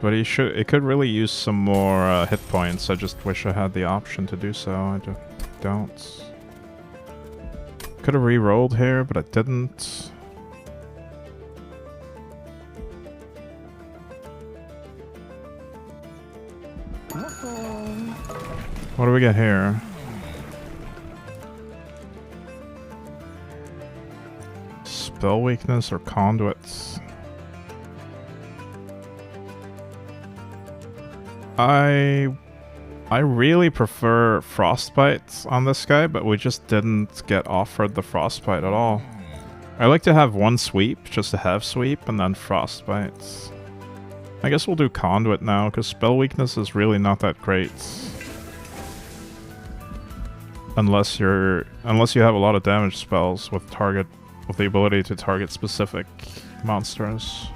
But it could really use some more hit points. I just wish I had the option to do so. I don't. Could have re-rolled here, but I didn't. What do we get here? Spell weakness or conduits? I really prefer Frostbite on this guy, but we just didn't get offered the Frostbite at all. I like to have one sweep, just to have sweep, and then Frostbite. I guess we'll do Conduit now, because spell weakness is really not that great. Unless you have a lot of damage spells with the ability to target specific monsters.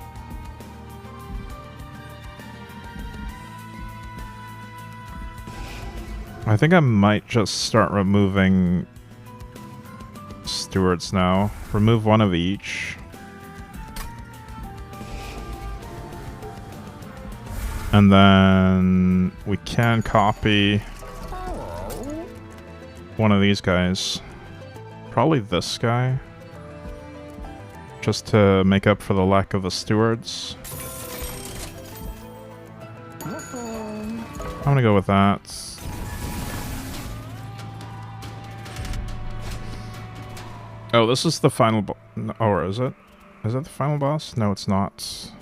I think I might just start removing stewards now. Remove one of each. And then we can copy one of these guys. Probably this guy. Just to make up for the lack of the stewards. I'm gonna go with that. Oh, this is the final or is it? Is it the final boss? No, it's not.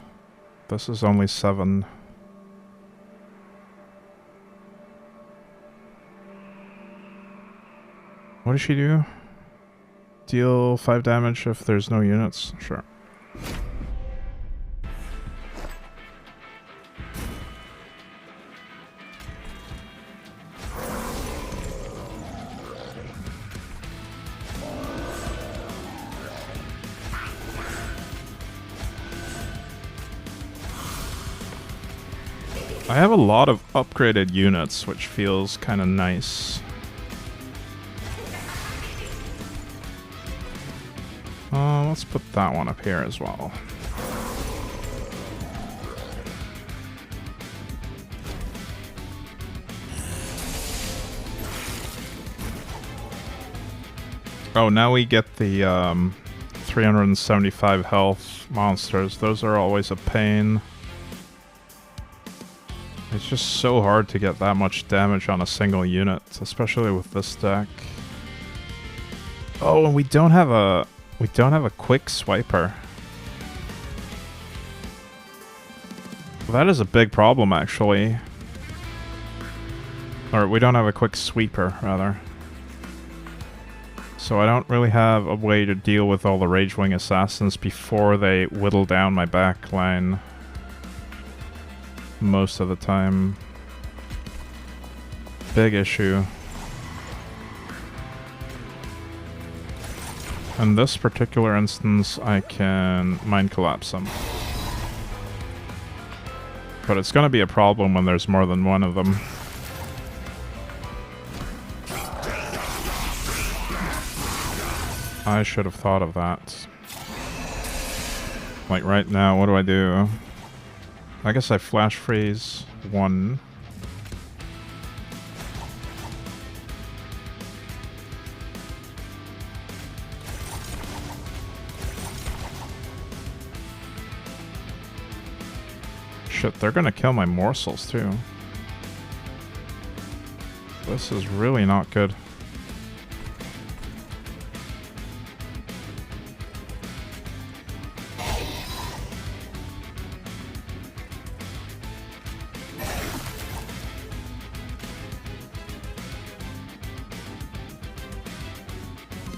This is only 7. What does she do? Deal 5 damage if there's no units? Sure. I have a lot of upgraded units, which feels kind of nice. Let's put that one up here as well. Oh, now we get the 375 health monsters. Those are always a pain. It's just so hard to get that much damage on a single unit, especially with this deck. Oh, and we don't have a quick swiper. That is a big problem, actually. Or we don't have a quick sweeper, rather. So I don't really have a way to deal with all the Ragewing Assassins before they whittle down my back line. Most of the time. Big issue. In this particular instance, I can Mind Collapse them. But it's gonna be a problem when there's more than one of them. I should have thought of that. Like right now, what do I do? I guess I flash freeze one. Shit, they're gonna kill my Morsels too. This is really not good.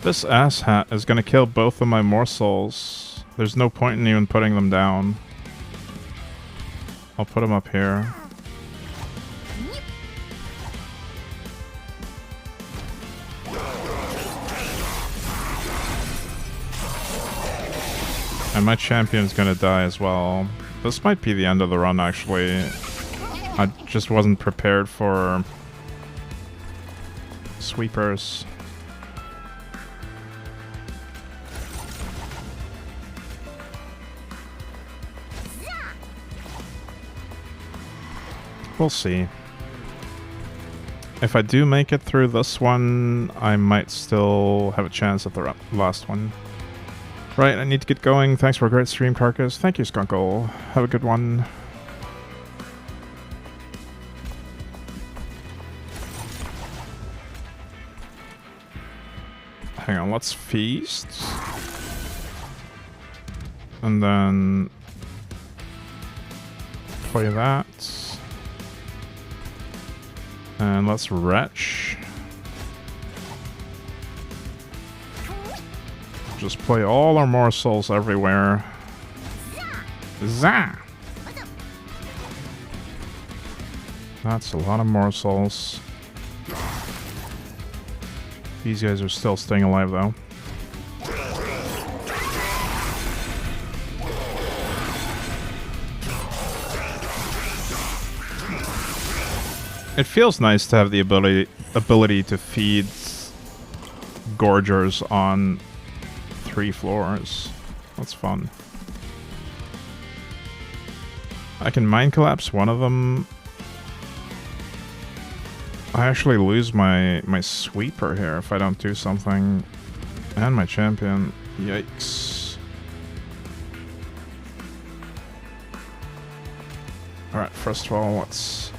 This asshat is gonna kill both of my Morsels. There's no point in even putting them down. I'll put them up here. And my champion's gonna die as well. This might be the end of the run, actually. I just wasn't prepared for sweepers. We'll see. If I do make it through this one, I might still have a chance at the last one. Right, I need to get going. Thanks for a great stream, Carcass. Thank you, Skunkle. Have a good one. Hang on, let's feast. And then play that. And let's retch. Just play all our Morsels everywhere. Zah! That's a lot of Morsels. These guys are still staying alive though. It feels nice to have the ability to feed Gorgers on 3 floors. That's fun. I can Mind Collapse one of them. I actually lose my sweeper here if I don't do something. And my champion. Yikes. Alright, first of all, let's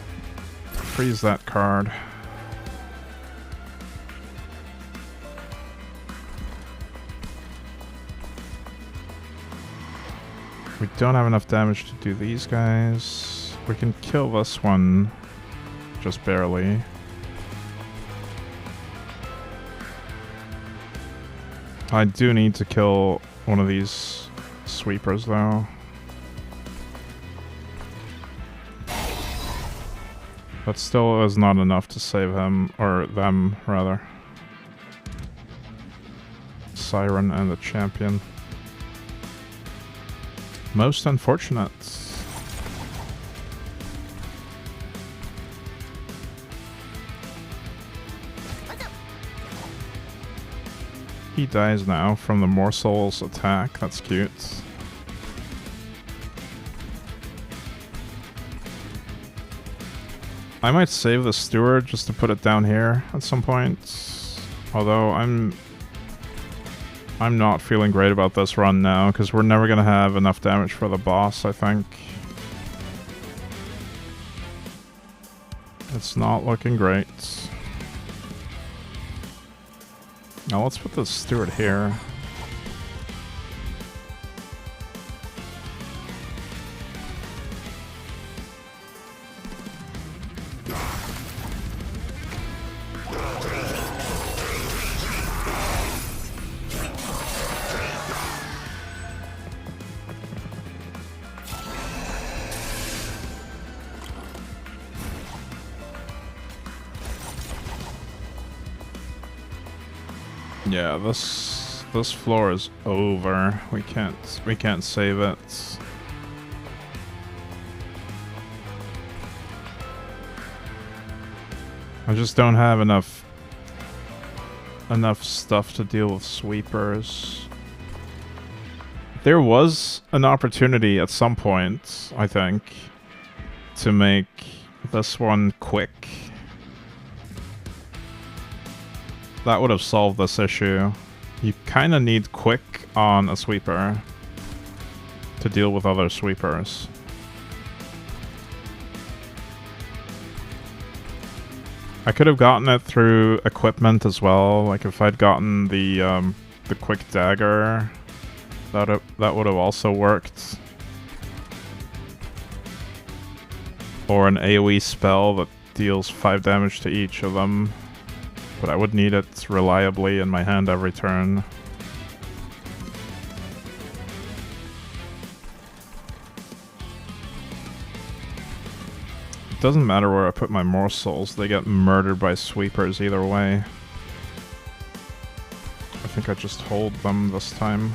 freeze that card. We don't have enough damage to do these guys. We can kill this one. Just barely. I do need to kill one of these sweepers though. But still is not enough to save him, or them, rather. Siren and the champion. Most unfortunate. He dies now from the Morsels attack. That's cute. I might save the steward just to put it down here at some point. Although I'm not feeling great about this run now, because we're never going to have enough damage for the boss, I think. It's not looking great. Now let's put the steward here. Yeah, this floor is over. We can't save it. I just don't have enough stuff to deal with sweepers. There was an opportunity at some point, I think, to make this one quick. That would have solved this issue. You kind of need quick on a sweeper to deal with other sweepers. I could have gotten it through equipment as well. Like if I'd gotten the quick dagger, that would have also worked. Or an AoE spell that deals 5 damage to each of them. But I would need it reliably in my hand every turn. It doesn't matter where I put my morsels, they get murdered by sweepers either way. I think I just hold them this time.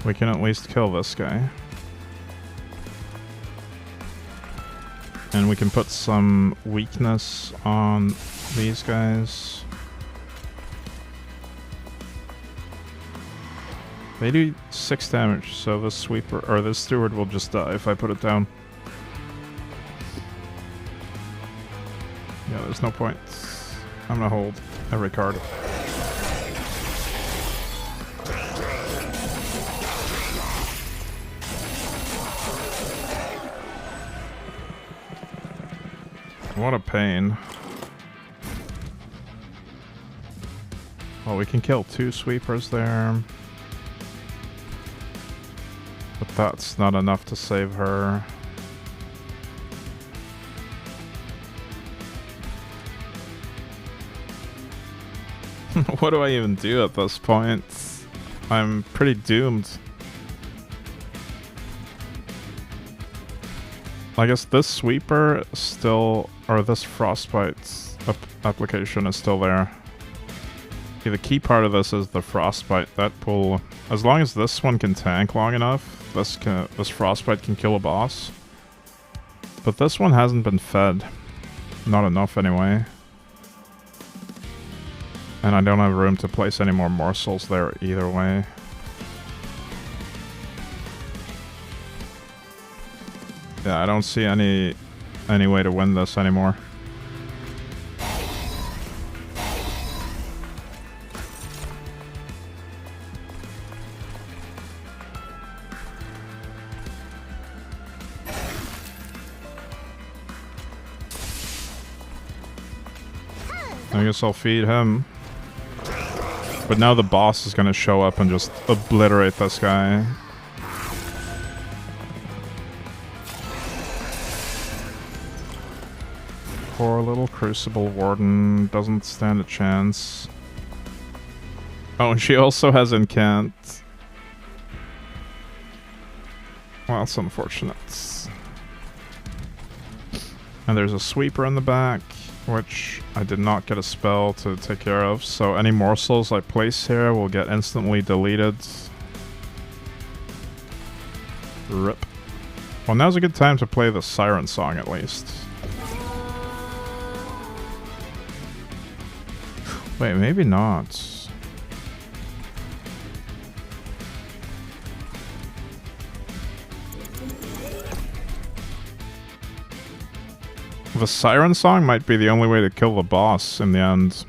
We can at least kill this guy. And we can put some weakness on these guys. They do 6 damage, so this sweeper, or this steward will just die if I put it down. Yeah, there's no point. I'm gonna hold every card. What a pain. Well, we can kill 2 sweepers there. But that's not enough to save her. What do I even do at this point? I'm pretty doomed. I guess this sweeper still, or this frostbite application is still there. Okay, the key part of this is the frostbite. That will, as long as this one can tank long enough, this frostbite can kill a boss. But this one hasn't been fed. Not enough anyway. And I don't have room to place any more morsels there either way. Yeah, I don't see any way to win this anymore. I guess I'll feed him. But now the boss is gonna show up and just obliterate this guy. Poor little Crucible Warden doesn't stand a chance. Oh, and she also has Incant. Well, that's unfortunate. And there's a sweeper in the back, which I did not get a spell to take care of, so any morsels I place here will get instantly deleted. RIP. Well, now's a good time to play the Siren Song, at least. Wait, maybe not. The Siren Song might be the only way to kill the boss in the end.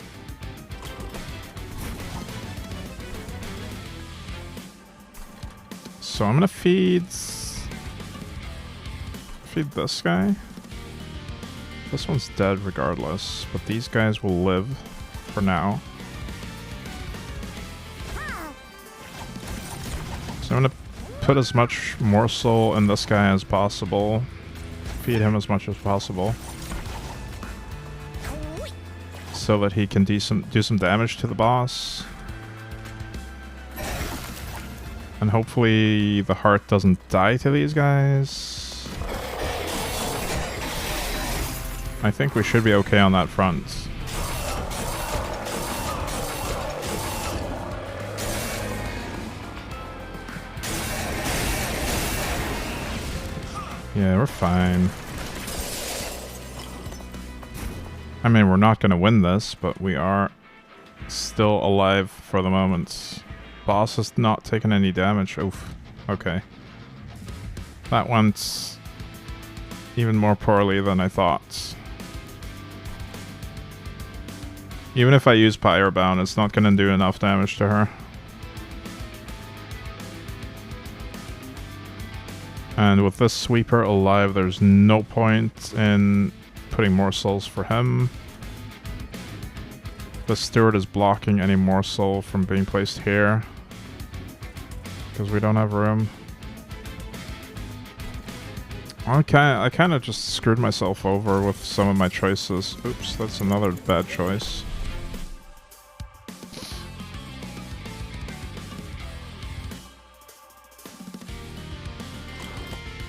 So I'm gonna feed this guy. This one's dead regardless, but these guys will live for now. So I'm gonna put as much morsel in this guy as possible. Feed him as much as possible. So that he can do some damage to the boss. And hopefully the heart doesn't die to these guys. I think we should be okay on that front. Yeah, we're fine. I mean, we're not going to win this, but we are still alive for the moment. Boss has not taken any damage. Oof. Okay. That went even more poorly than I thought. Even if I use Pyrebound, it's not going to do enough damage to her. And with this sweeper alive, there's no point in putting morsels for him. The steward is blocking any morsel from being placed here, because we don't have room. Okay, I kind of just screwed myself over with some of my choices. Oops, that's another bad choice.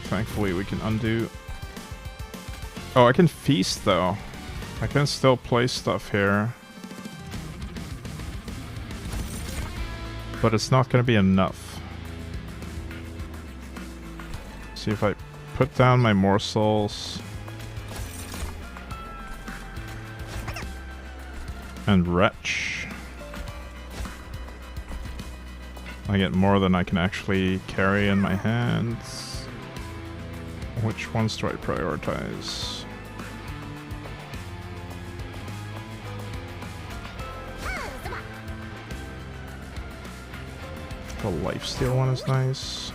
Thankfully we can undo. Oh, I can feast though. I can still place stuff here. But it's not going to be enough. See if I put down my morsels. And retch. I get more than I can actually carry in my hands. Which ones do I prioritize? The lifesteal one is nice.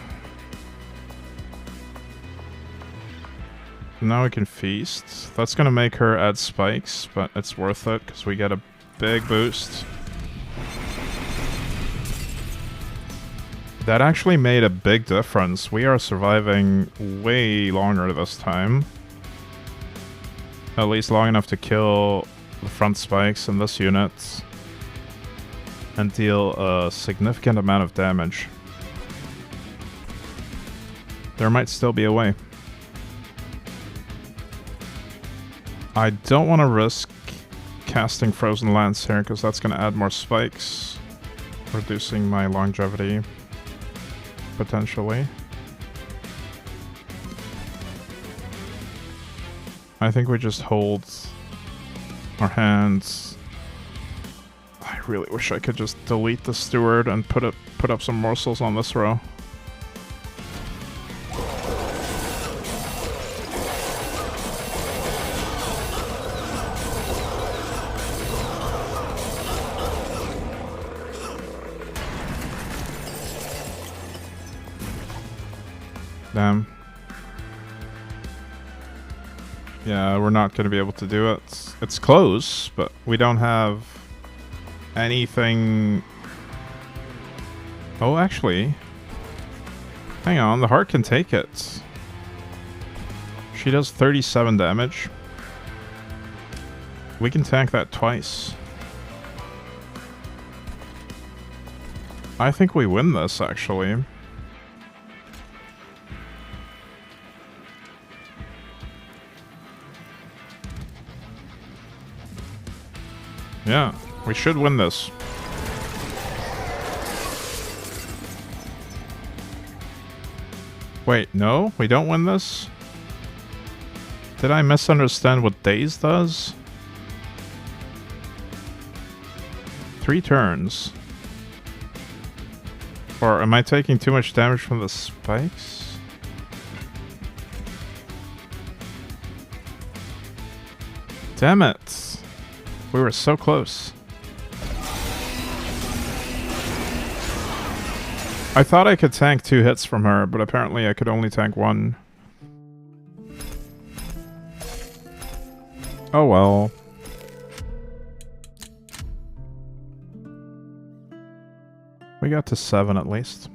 Now we can feast. That's gonna make her add spikes, but it's worth it because we get a big boost. That actually made a big difference. We are surviving way longer this time. At least long enough to kill the front spikes in this unit. And deal a significant amount of damage. There might still be a way. I don't want to risk casting Frozen Lance here, because that's going to add more spikes. Reducing my longevity. Potentially. I think we just hold our hands. I really wish I could just delete the steward and put up some morsels on this row. Damn. Yeah, we're not going to be able to do it. It's close, but we don't have anything. Oh, actually. Hang on, the heart can take it. She does 37 damage. We can tank that twice. I think we win this, actually. Yeah, we should win this. Wait, no? We don't win this? Did I misunderstand what Daze does? 3 turns. Or am I taking too much damage from the spikes? Damn it. We were so close. I thought I could tank 2 hits from her, but apparently I could only tank 1. Oh well. We got to 7 at least.